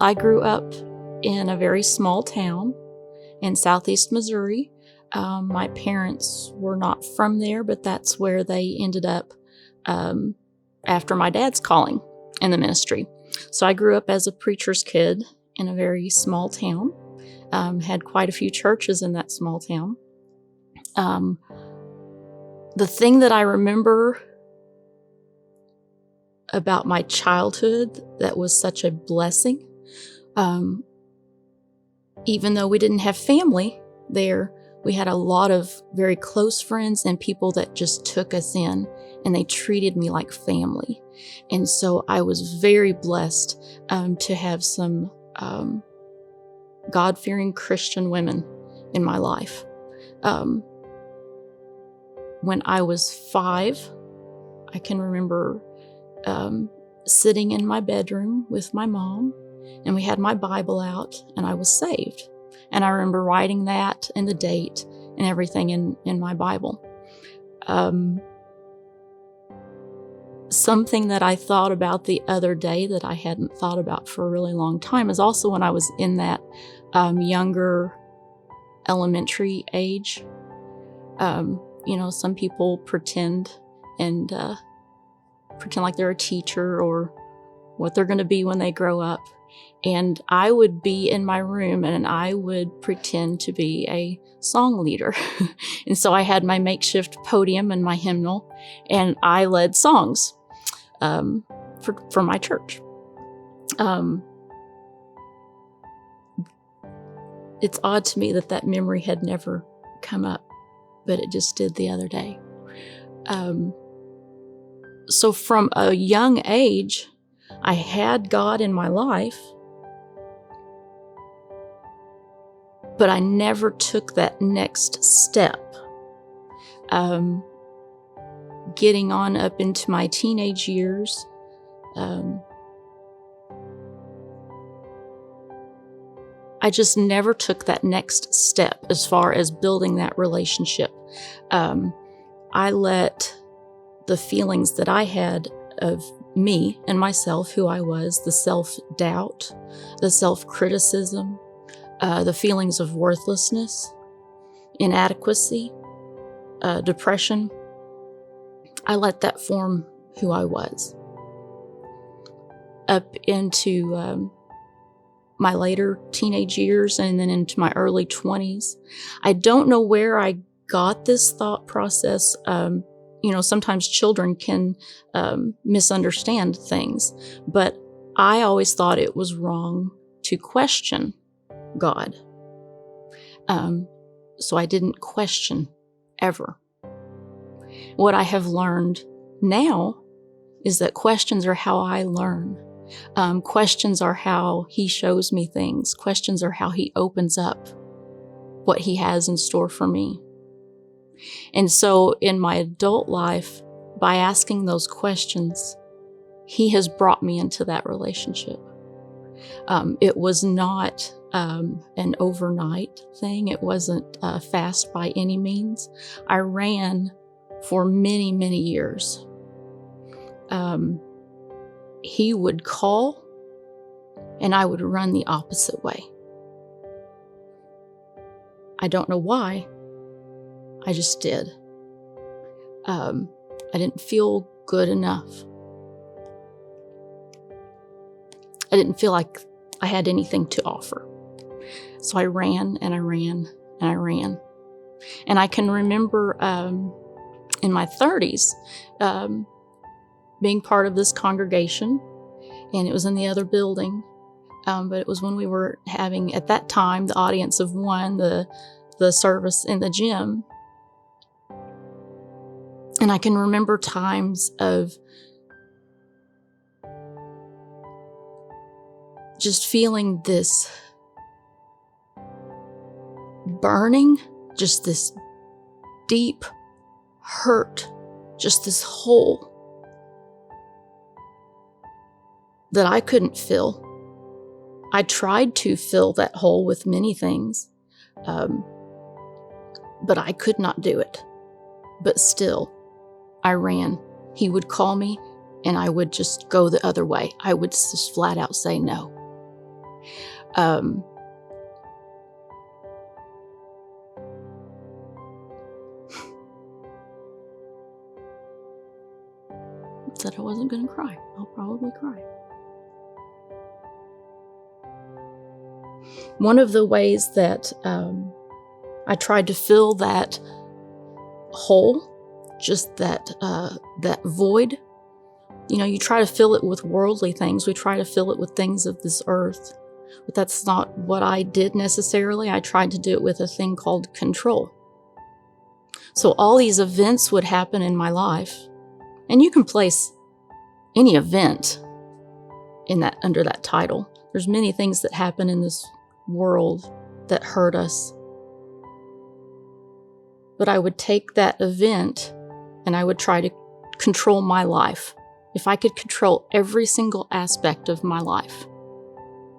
I grew up in a very small town in southeast Missouri. My parents were not from there, but that's where they ended up after my dad's calling in the ministry. So I grew up as a preacher's kid in a very small town, had quite a few churches in that small town. The thing that I remember about my childhood that was such a blessing, even though we didn't have family there, we had a lot of very close friends and people that just took us in, and they treated me like family. And so I was very blessed to have some God-fearing Christian women in my life. When I was 5, I can remember sitting in my bedroom with my mom, and we had my Bible out, and I was saved. And I remember writing that and the date and everything in my Bible. Something that I thought about the other day that I hadn't thought about for a really long time is also when I was in that younger elementary age. Some people pretend like they're a teacher or what they're going to be when they grow up. And I would be in my room and I would pretend to be a song leader. And so I had my makeshift podium and my hymnal, and I led songs for my church. It's odd to me that memory had never come up, but it just did the other day. So from a young age, I had God in my life, but I never took that next step. Getting on up into my teenage years, I just never took that next step as far as building that relationship. I let the feelings that I had of me and myself, who I was, the self-doubt, the self-criticism, the feelings of worthlessness, inadequacy, depression, I let that form who I was. Up into my later teenage years and then into my early 20s, I don't know where I got this thought process. Sometimes children can misunderstand things, but I always thought it was wrong to question God. So I didn't question ever. What I have learned now is that questions are how I learn. Questions are how He shows me things. Questions are how He opens up what He has in store for me. And so in my adult life, by asking those questions, He has brought me into that relationship. It was not an overnight thing. It wasn't fast by any means. I ran for many, many years. He would call, and I would run the opposite way. I don't know why. I just did. I didn't feel good enough. I didn't feel like I had anything to offer. So I ran and I ran and I ran. And I can remember in my 30s being part of this congregation, and it was in the other building. But it was when we were having, at that time, the audience of one, the service in the gym. And I can remember times of just feeling this burning, just this deep hurt, just this hole that I couldn't fill. I tried to fill that hole with many things, but I could not do it. But still, I ran. He would call me, and I would just go the other way. I would just flat out say no. Said I wasn't going to cry. I'll probably cry. One of the ways that I tried to fill that hole, just that void, you try to fill it with worldly things. We try to fill it with things of this earth, but that's not what I did necessarily. I tried to do it with a thing called control. So all these events would happen in my life, and you can place any event in that under that title. There's many things that happen in this world that hurt us. But I would take that event and I would try to control my life. If I could control every single aspect of my life.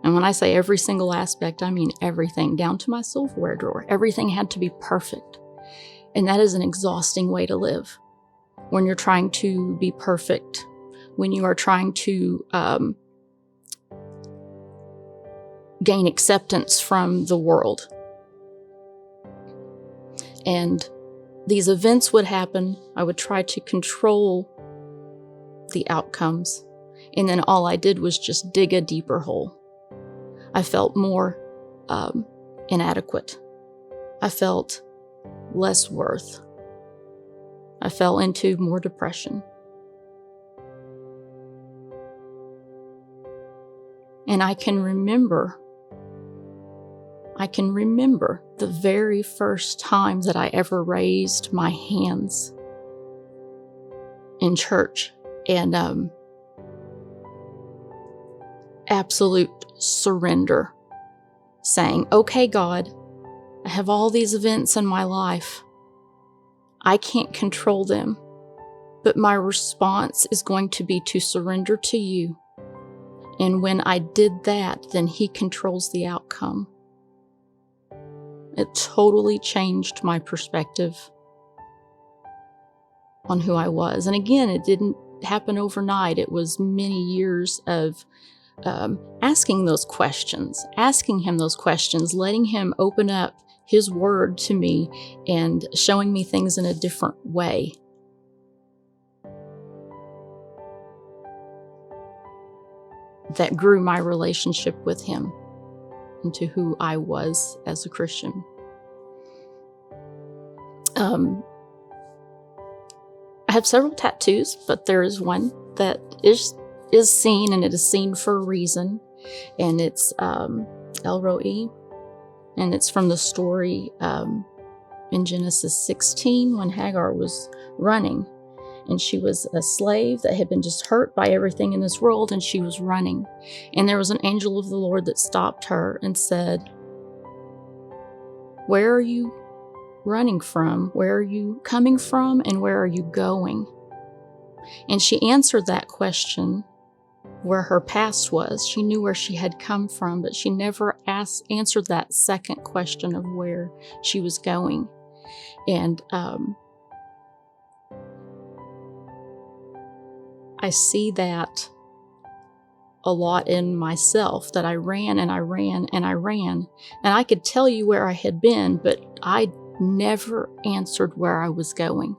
And when I say every single aspect, I mean everything, down to my silverware drawer. Everything had to be perfect. And that is an exhausting way to live. When you're trying to be perfect, when you are trying to gain acceptance from the world. And these events would happen. I would try to control the outcomes. And then all I did was just dig a deeper hole. I felt more inadequate. I felt less worth. I fell into more depression. And I can remember the very first time that I ever raised my hands in church, and absolute surrender, saying, okay, God, I have all these events in my life. I can't control them, but my response is going to be to surrender to you. And when I did that, then He controls the outcome. It totally changed my perspective on who I was. And again, it didn't happen overnight. It was many years of asking those questions, asking Him those questions, letting Him open up His Word to me and showing me things in a different way. That grew my relationship with Him into who I was as a Christian. I have several tattoos, but there is one that is seen, and it is seen for a reason. And it's El Roi, and it's from the story in Genesis 16 when Hagar was running. And she was a slave that had been just hurt by everything in this world, and she was running. And there was an angel of the Lord that stopped her and said, where are you running from? Where are you coming from? And where are you going? And she answered that question where her past was. She knew where she had come from, but she never answered that second question of where she was going. And I see that a lot in myself, that I ran and I ran and I ran. And I could tell you where I had been, but I never answered where I was going.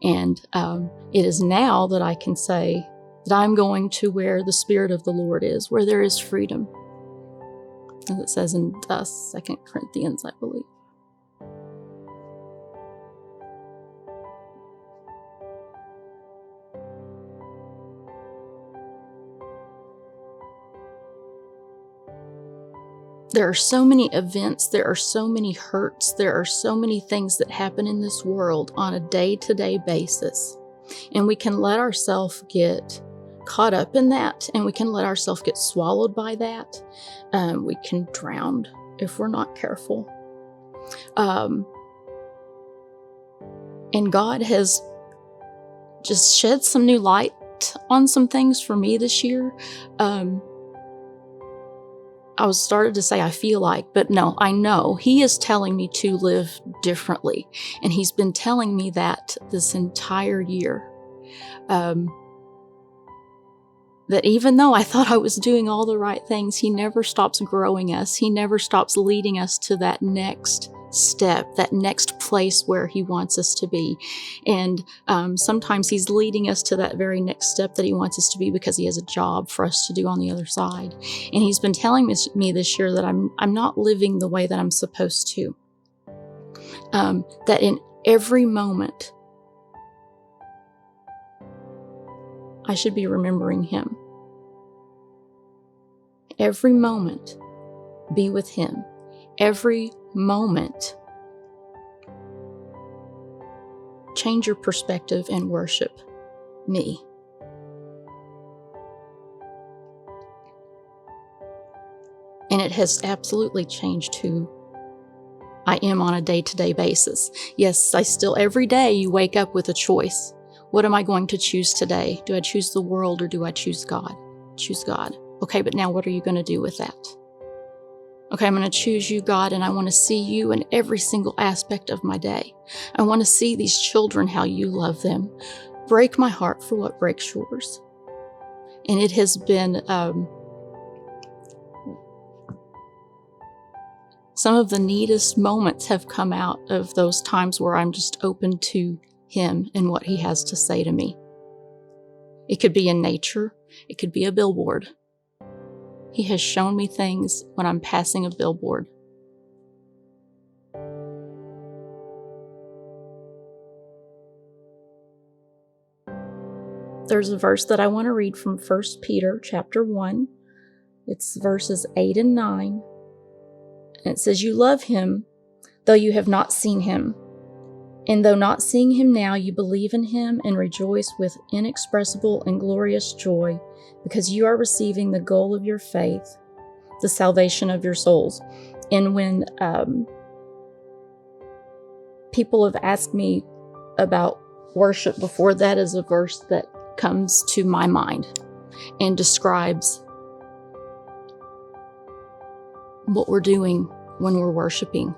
And it is now that I can say that I'm going to where the Spirit of the Lord is, where there is freedom. As it says in 2 Corinthians, I believe. There are so many events, there are so many hurts, there are so many things that happen in this world on a day-to-day basis. And we can let ourselves get caught up in that, and we can let ourselves get swallowed by that. We can drown if we're not careful. And God has just shed some new light on some things for me this year. I was started to say I feel like, but no, I know He is telling me to live differently. And He's been telling me that this entire year. that even though I thought I was doing all the right things, He never stops growing us. He never stops leading us to that next step, that next place where He wants us to be. And sometimes He's leading us to that very next step that He wants us to be because He has a job for us to do on the other side. And He's been telling me this year that I'm not living the way that I'm supposed to. That in every moment, I should be remembering Him. Every moment, be with Him. Every moment, change your perspective and worship me. And it has absolutely changed who I am on a day-to-day basis. Yes, every day you wake up with a choice. What am I going to choose today? Do I choose the world or do I choose God? Choose God. Okay, but now what are you going to do with that? Okay, I'm going to choose you, God, and I want to see you in every single aspect of my day. I want to see these children, how you love them. Break my heart for what breaks yours. And it has been some of the neatest moments have come out of those times where I'm just open to Him and what He has to say to me. It could be in nature. It could be a billboard. He has shown me things when I'm passing a billboard. There's a verse that I want to read from 1 Peter chapter 1. It's verses 8 and 9. And it says, "You love Him, though you have not seen Him. And though not seeing Him now, you believe in Him and rejoice with inexpressible and glorious joy, because you are receiving the goal of your faith, the salvation of your souls." And when people have asked me about worship before, that is a verse that comes to my mind and describes what we're doing when we're worshiping.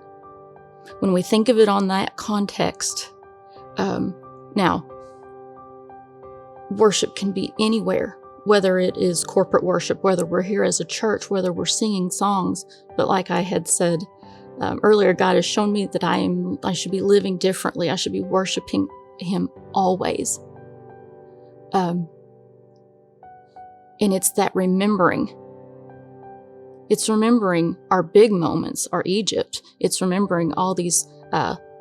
When we think of it on that context, now, worship can be anywhere, whether it is corporate worship, whether we're here as a church, whether we're singing songs. But like I had said earlier, God has shown me that I should be living differently. I should be worshiping Him always. And it's that remembering. It's remembering our big moments, our Egypt. It's remembering all these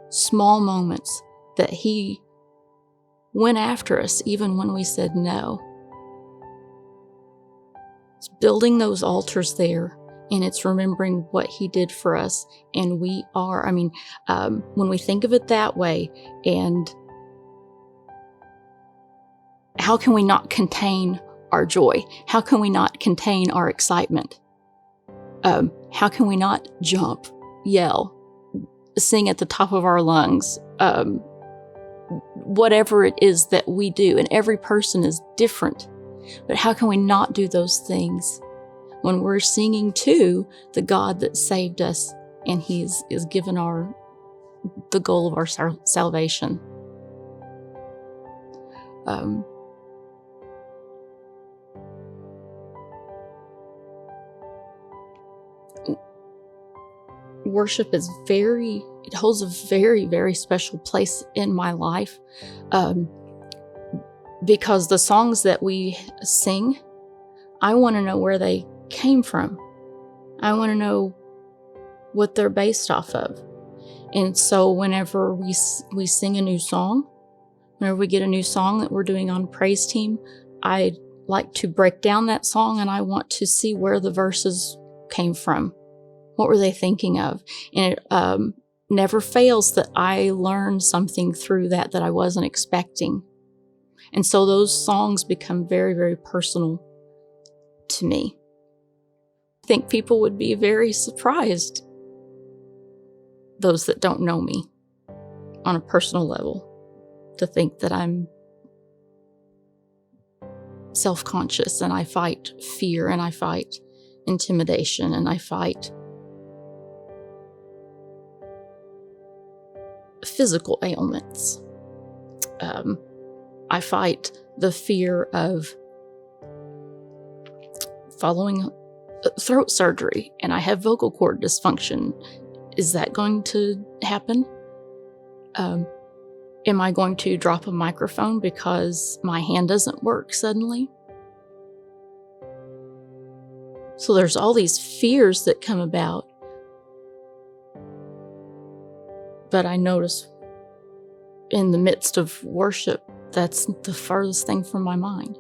small moments that He went after us, even when we said no. It's building those altars there, and it's remembering what He did for us. And when we think of it that way, and how can we not contain our joy? How can we not contain our excitement? How can we not jump, yell, sing at the top of our lungs? Whatever it is that we do, and every person is different. But how can we not do those things when we're singing to the God that saved us, and He is given the goal of our salvation? Worship it holds a very, very special place in my life, because the songs that we sing, I want to know where they came from. I want to know what they're based off of. And so whenever we sing a new song, whenever we get a new song that we're doing on praise team, I like to break down that song, and I want to see where the verses came from. What were they thinking of? And it never fails that I learn something through that I wasn't expecting. And so those songs become very, very personal to me. I think people would be very surprised, those that don't know me on a personal level, to think that I'm self-conscious and I fight fear and I fight intimidation and I fight physical ailments. I fight the fear of following throat surgery and I have vocal cord dysfunction. Is that going to happen? Am I going to drop a microphone because my hand doesn't work suddenly? So there's all these fears that come about. But I notice in the midst of worship, that's the furthest thing from my mind.